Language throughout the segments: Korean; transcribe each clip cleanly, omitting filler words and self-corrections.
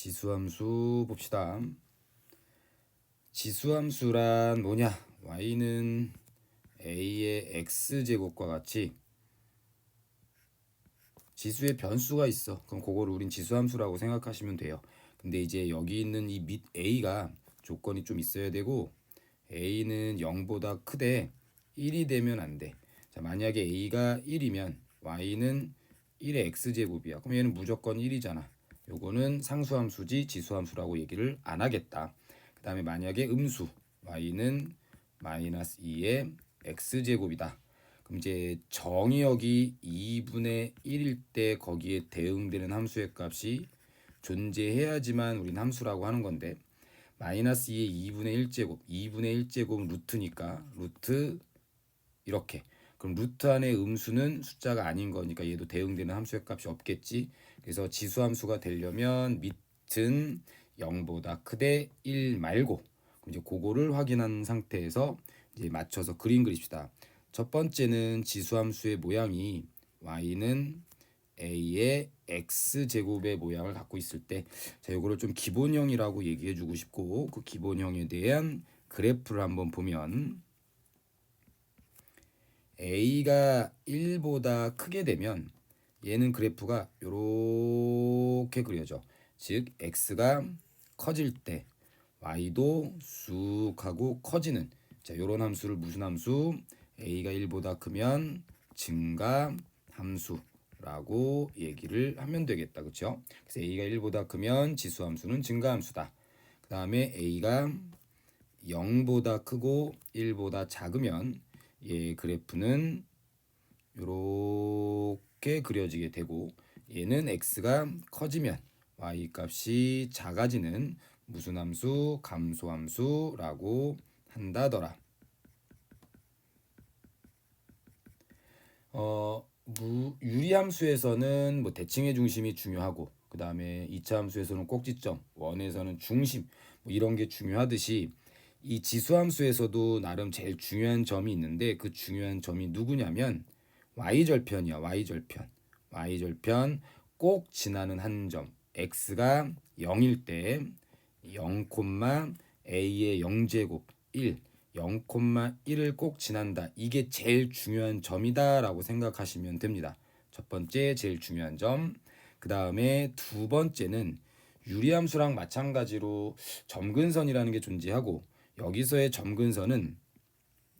지수함수 봅시다. 지수함수란 뭐냐? y는 a의 x제곱과 같이 지수의 변수가 있어. 그럼 그거를 우린 지수함수라고 생각하시면 돼요. 근데 이제 여기 있는 이 밑 a가 조건이 좀 있어야 되고, a는 0보다 크되 1이 되면 안 돼. 자, 만약에 a가 1이면 y는 1의 x제곱이야. 그럼 얘는 무조건 1이잖아. 요거는 상수함수지 지수함수라고 얘기를 안 하겠다. 그 다음에 만약에 음수 y는 마이너스 2의 x제곱이다. 그럼 이제 정의역이 2분의 1일 때 거기에 대응되는 함수의 값이 존재해야지만 우린 함수라고 하는 건데, 마이너스 2의 2분의 1제곱, 2분의 1제곱은 루트니까 루트 이렇게. 그럼 루트 안에 음수는 숫자가 아닌 거니까 얘도 대응되는 함수의 값이 없겠지. 그래서 지수함수가 되려면 밑은 0보다 크되 1 말고, 그럼 이제 그거를 확인한 상태에서 이제 맞춰서 그림 그립시다. 첫 번째는 지수함수의 모양이 y는 a의 x제곱의 모양을 갖고 있을 때, 자, 요거를 좀 기본형이라고 얘기해 주고 싶고, 그 기본형에 대한 그래프를 한번 보면 a가 1보다 크게 되면 얘는 그래프가 요렇게 그려져. 즉 x가 커질 때 y도 쑥 하고 커지는, 자, 요런 함수를 무슨 함수? a가 1보다 크면 증가 함수라고 얘기를 하면 되겠다. 그렇죠? 그래서 a가 1보다 크면 지수 함수는 증가 함수다. 그 다음에 a가 0보다 크고 1보다 작으면 얘 그래프는 이렇게 그려지게 되고, 얘는 x가 커지면 y 값이 작아지는 무슨 함수? 감소함수라고 한다더라. 유리함수에서는 뭐 대칭의 중심이 중요하고, 그 다음에 2차 함수에서는 꼭지점, 원에서는 중심, 뭐 이런 게 중요하듯이 이 지수함수에서도 나름 제일 중요한 점이 있는데, 그 중요한 점이 누구냐면 y절편이야. y절편 꼭 지나는 한 점, x가 0일 때 0, a의 0제곱 1, 0,1을 꼭 지난다. 이게 제일 중요한 점이다라고 생각하시면 됩니다. 첫 번째 제일 중요한 점. 그 다음에 두 번째는 유리함수랑 마찬가지로 점근선이라는 게 존재하고, 여기서의 점근선은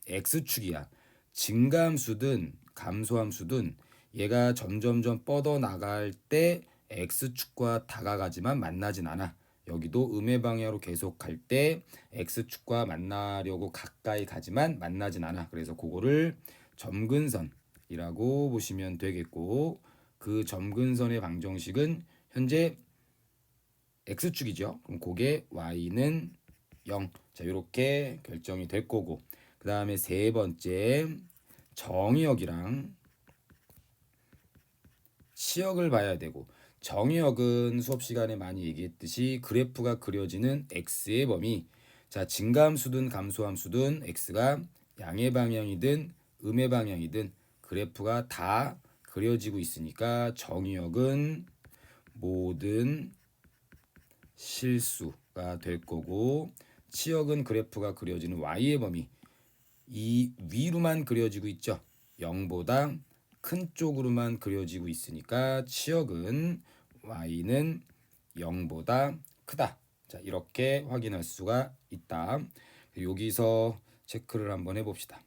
x축이야. 증가함수든 감소함수든 얘가 점점점 뻗어나갈 때 x축과 다가가지만 만나진 않아. 여기도 음의 방향으로 계속 갈 때 x축과 만나려고 가까이 가지만 만나진 않아. 그래서 그거를 점근선이라고 보시면 되겠고, 그 점근선의 방정식은 현재 x축이죠. 그럼 그게 y는 0. 자, 이렇게 결정이 될 거고, 그 다음에 세 번째 정의역이랑 치역을 봐야 되고, 정의역은 수업 시간에 많이 얘기했듯이 그래프가 그려지는 x의 범위, 자, 증가함수든 감소함수든 x가 양의 방향이든 음의 방향이든 그래프가 다 그려지고 있으니까 정의역은 모든 실수가 될 거고, 치역은 그래프가 그려지는 y의 범위, 이 위로만 그려지고 있죠. 0보다 큰 쪽으로만 그려지고 있으니까 치역은 y는 0보다 크다. 자, 이렇게 확인할 수가 있다. 여기서 체크를 한번 해봅시다.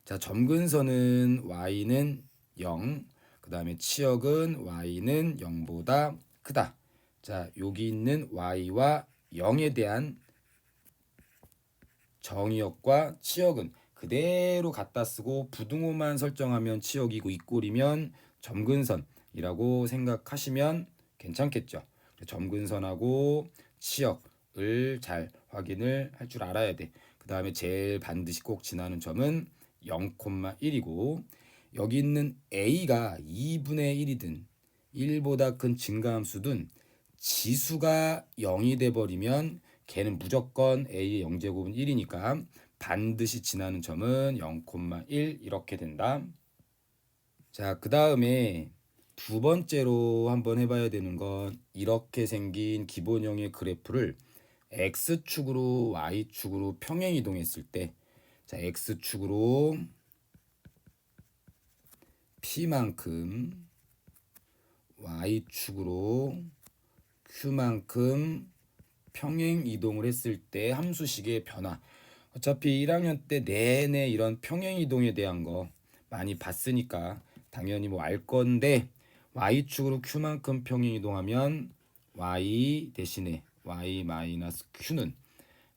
자, 점근선은 y는 0, 그 다음에 치역은 y는 0보다 크다. 자, 여기 있는 y와 0에 대한 정의역과 치역은 그대로 갖다 쓰고 부등호만 설정하면 치역이고 이꼴이면 점근선이라고 생각하시면 괜찮겠죠. 점근선하고 치역을 잘 확인을 할 줄 알아야 돼. 그 다음에 제일 반드시 꼭 지나는 점은 0,1이고, 여기 있는 a가 2분의 1이든 1보다 큰 증가함수든 지수가 0이 돼버리면 걔는 무조건 a의 0제곱은 1이니까 반드시 지나는 점은 0,1 이렇게 된다. 자, 그 다음에 두 번째로 한번 해봐야 되는 건 이렇게 생긴 기본형의 그래프를 x축으로 y축으로 평행 이동했을 때, 자, x축으로 p만큼 y축으로 q만큼 평행 이동을 했을 때 함수식의 변화. 어차피 1학년 때 내내 이런 평행 이동에 대한 거 많이 봤으니까 당연히 뭐 알 건데, y축으로 q만큼 평행 이동하면 y 대신에 y 마이너스 q는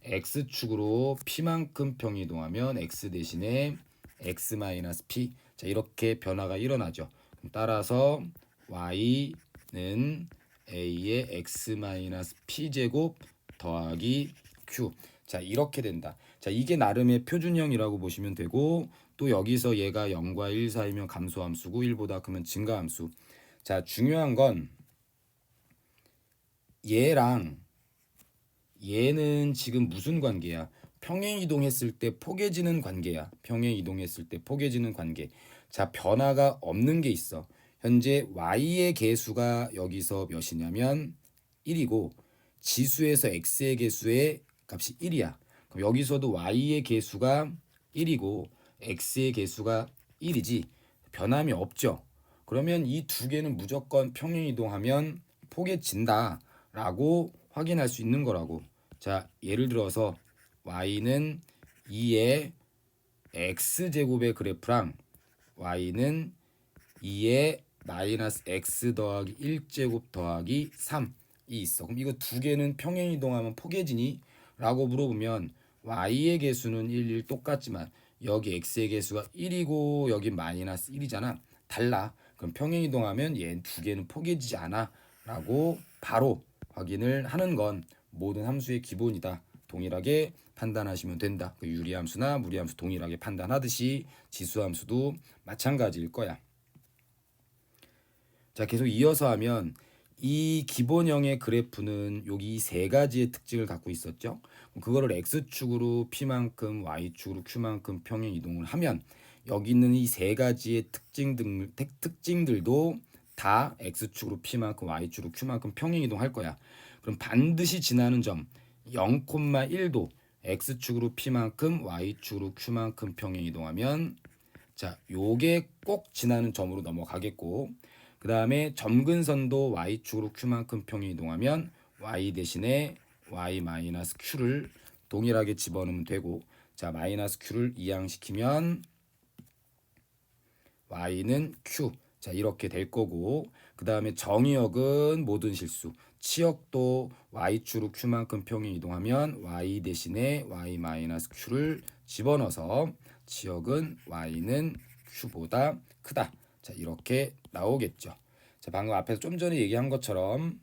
x축으로 p만큼 평행 이동하면 x 대신에 x 마이너스 p. 자, 이렇게 변화가 일어나죠. 따라서 y는 a의 x 마이너스 p 제곱 더하기 q. 자, 이렇게 된다. 자, 이게 나름의 표준형이라고 보시면 되고, 또 여기서 얘가 0과 1 사이면 감소함수고 1보다 크면 증가함수. 자, 중요한 건 얘랑 얘는 지금 무슨 관계야? 평행 이동했을 때 포개지는 관계야. 평행 이동했을 때 포개지는 관계. 자, 변화가 없는 게 있어. 현재 y의 개수가 여기서 몇이냐면 1이고, 지수에서 x의 개수의 값이 1이야. 그럼 여기서도 y의 개수가 1이고 x의 개수가 1이지 변함이 없죠. 그러면 이 두 개는 무조건 평행 이동하면 포개진다 라고 확인할 수 있는 거라고. 자, 예를 들어서 y는 2의 x제곱의 그래프랑 y는 2의 마이너스 x 더하기 1제곱 더하기 3이 있어. 그럼 이거 두 개는 평행 이동하면 포개지니? 라고 물어보면 y의 개수는 1, 1 똑같지만 여기 x의 개수가 1이고 여기 마이너스 1이잖아. 달라. 그럼 평행 이동하면 얘 두 개는 포개지지 않아 라고 바로 확인을 하는 건 모든 함수의 기본이다. 동일하게 판단하시면 된다. 그 유리함수나 무리함수 동일하게 판단하듯이 지수함수도 마찬가지일 거야. 자, 계속 이어서 하면 이 기본형의 그래프는 여기 세 가지의 특징을 갖고 있었죠. 그거를 x축으로 p만큼 y축으로 q만큼 평행 이동을 하면 여기 있는 이 세 가지의 특징들도 다 x축으로 p만큼 y축으로 q만큼 평행 이동할 거야. 그럼 반드시 지나는 점 0,1도 x축으로 p만큼 y축으로 q만큼 평행 이동하면, 자, 요게 꼭 지나는 점으로 넘어가겠고, 그 다음에 점근선도 y축으로 q만큼 평행 이동하면 y 대신에 y 마이너스 q를 동일하게 집어넣으면 되고, 자, 마이너스 q를 이항시키면 y는 q. 자, 이렇게 될 거고, 그 다음에 정의역은 모든 실수. 치역도 y축으로 q만큼 평행 이동하면 y 대신에 y 마이너스 q를 집어넣어서 치역은 y는 q보다 크다. 자, 이렇게 나오겠죠. 자, 방금 앞에서 좀 전에 얘기한 것처럼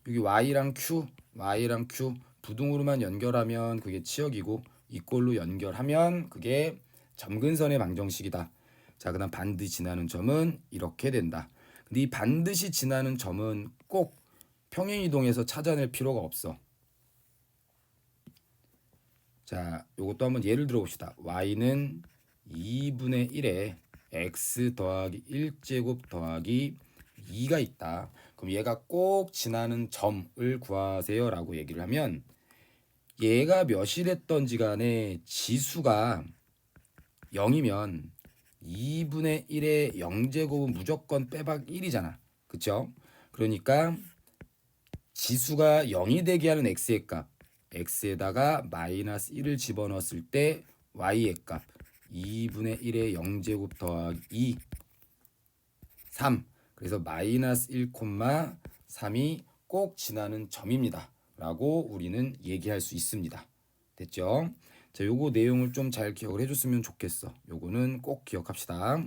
여기 y랑 q 부등호로만 연결하면 그게 치역이고, 이꼴로 연결하면 그게 점근선의 방정식이다. 자, 그다음 반드시 지나는 점은 이렇게 된다. 근데 이 반드시 지나는 점은 꼭 평행 이동해서 찾아낼 필요가 없어. 자, 요것도 한번 예를 들어 봅시다. y는 2분의 1에 x 더하기 1제곱 더하기 2가 있다. 그럼 얘가 꼭 지나는 점을 구하세요 라고 얘기를 하면, 얘가 몇이랬던지 간에 지수가 0이면 2분의 1의 0제곱은 무조건 빼박 1이잖아. 그쵸? 그러니까 지수가 0이 되게 하는 x의 값, x에다가 마이너스 1을 집어넣었을 때 y의 값 2분의 1의 0제곱 더하기 2 3. 그래서 마이너스 1,3이 꼭 지나는 점입니다 라고 우리는 얘기할 수 있습니다. 됐죠? 자, 요거 내용을 좀 잘 기억을 해줬으면 좋겠어. 요거는 꼭 기억합시다.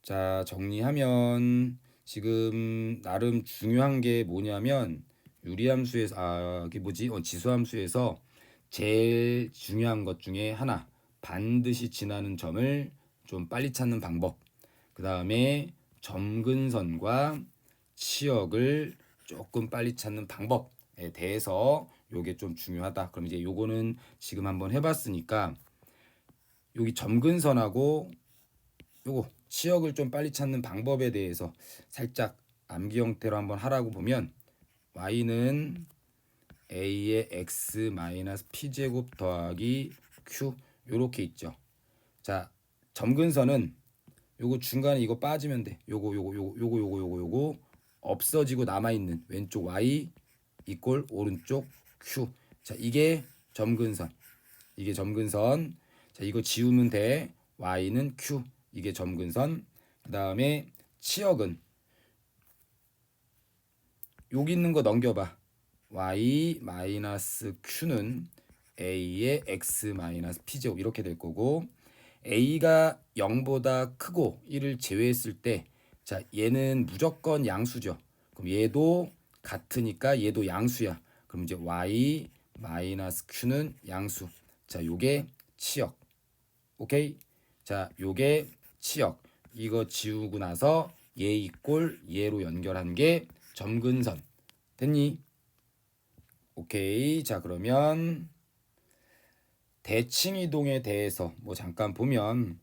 자, 정리하면 지금 나름 중요한 게 뭐냐면, 유리함수에서 이게 뭐지? 지수함수에서 제일 중요한 것 중에 하나, 반드시 지나는 점을 좀 빨리 찾는 방법. 그 다음에 점근선과 치역을 조금 빨리 찾는 방법에 대해서 요게 좀 중요하다. 그럼 이제 요거는 지금 한번 해봤으니까 여기 점근선하고 요거 치역을 좀 빨리 찾는 방법에 대해서 살짝 암기 형태로 한번 하라고 보면 y는 a의 x 마이너스 p제곱 더하기 q 요렇게 있죠. 자, 점근선은 요거 중간에 이거 빠지면 돼. 요거 없어지고 남아있는 왼쪽 y 이꼴 오른쪽 q. 자, 이게 점근선. 이게 점근선. 자, 이거 지우면 돼. y는 q. 이게 점근선. 그 다음에 치역은 여기 있는 거 넘겨봐. y 마이너스 q는 a의 x 마이너스 p제곱 이렇게 될 거고, a가 0보다 크고 1을 제외했을 때, 자, 얘는 무조건 양수죠. 그럼 얘도 같으니까 얘도 양수야. 그럼 이제 y 마이너스 q는 양수. 자, 요게 치역. 오케이? 자, 요게 치역. 이거 지우고 나서 얘 이꼴 얘로 연결한 게 점근선. 됐니? 오케이. 자, 그러면 대칭이동에 대해서 뭐 잠깐 보면,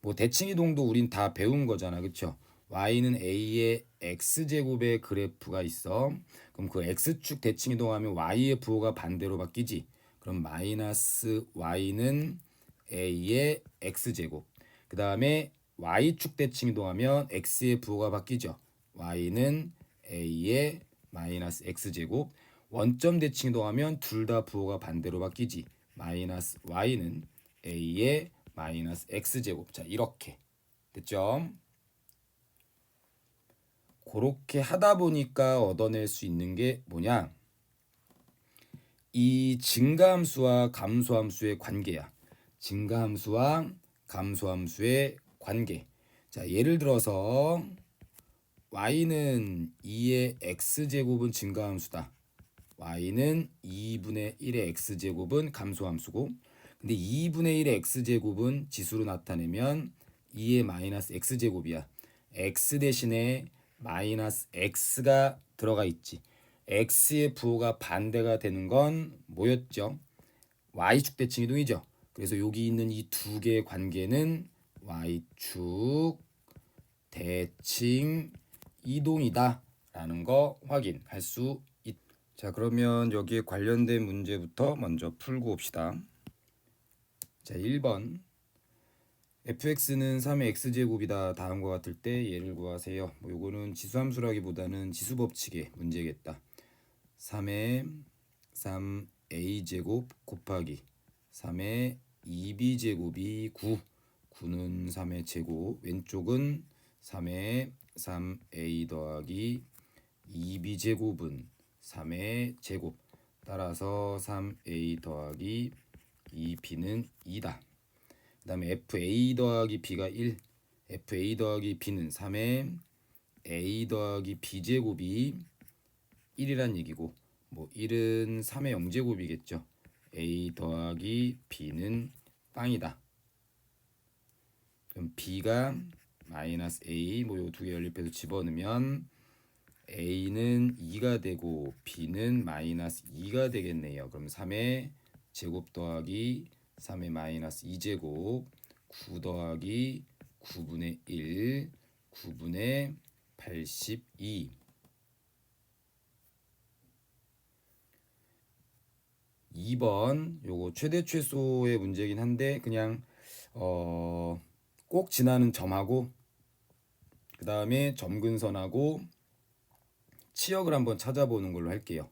뭐 대칭이동도 우린 다 배운 거잖아. 그쵸? y는 a의 x제곱의 그래프가 있어. 그럼 그 x축 대칭이동하면 y의 부호가 반대로 바뀌지. 그럼 마이너스 y는 a의 x제곱. 그 다음에 y축 대칭이동하면 x의 부호가 바뀌죠. y는 a의 마이너스 x제곱. 원점 대칭이동하면 둘 다 부호가 반대로 바뀌지. 마이너스 y는 a의 마이너스 x제곱. 자, 이렇게 됐죠? 그렇게 하다 보니까 얻어낼 수 있는 게 뭐냐? 이 증가함수와 감소함수의 관계야. 증가함수와 감소함수의 관계. 자, 예를 들어서 y는 2의 x제곱은 증가함수다. y는 2분의 1의 x제곱은 감소함수고, 근데 2분의 1의 x제곱은 지수로 나타내면 2의 마이너스 x제곱이야. x 대신에 마이너스 x가 들어가 있지. x의 부호가 반대가 되는 건 뭐였죠? y축 대칭 이동이죠. 그래서 여기 있는 이 두 개의 관계는 y축 대칭 이동이다 라는 거 확인할 수 있다. 자, 그러면 여기에 관련된 문제부터 먼저 풀고 봅시다. 자, 1번 fx는 3의 x제곱이다. 다음과 같을 때 얘를 구하세요. 뭐 요거는 지수함수라기보다는 지수법칙의 문제겠다. 3의 3a제곱 곱하기 3의 2b제곱이 9. 9는 3의 제곱. 왼쪽은 3의 3a 더하기 2b제곱은 3의 제곱. 따라서 3a 더하기 2b는 2다. 그 다음에 fa 더하기 b가 1. fa 더하기 b는 3의 a 더하기 b제곱이 1이란 얘기고, 뭐 1은 3의 0제곱이겠죠. a 더하기 b는 빵이다. 그럼 b가 마이너스 a, 뭐 요 두 개 연립해서 집어넣으면 a는 2가 되고 b는 마이너스 2가 되겠네요. 그럼 3의 제곱 더하기 3의 마이너스 2제곱 9 더하기 9분의 1 9분의 82. 2번 요거 최대 최소의 문제긴 한데 그냥 꼭 지나는 점하고 그 다음에 점근선하고 치역을 한번 찾아보는 걸로 할게요.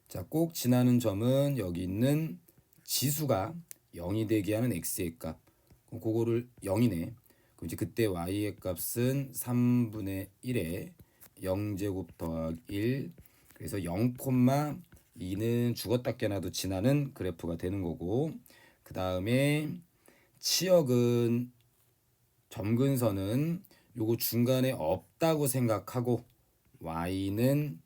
자, 꼭 지나는 점은 여기 있는 지수가 0이 되게 하는 x의 값. 그럼 그거를 0이네. 그럼 이제 그때 y의 값은 3분의 1에 0제곱 더하기 1. 그래서 0,2는 죽었다 깨나도 지나는 그래프가 되는 거고, 그 다음에 치역은 점근선은 요거 중간에 없다고 생각하고 y는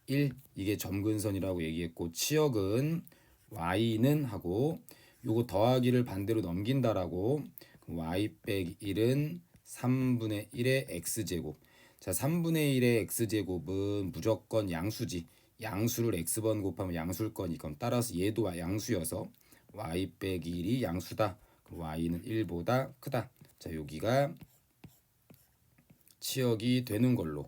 1, 이게 점근선이라고 얘기했고, 치역은 y는 하고 요거 더하기를 반대로 넘긴다라고, y 빼기 1은 3분의 1의 x제곱. 자, 3분의 1의 x제곱은 무조건 양수지. 양수를 x번 곱하면 양수일 거니까, 따라서 얘도 양수여서 y 빼기 1이 양수다. y는 1보다 크다. 자, 여기가 치역이 되는 걸로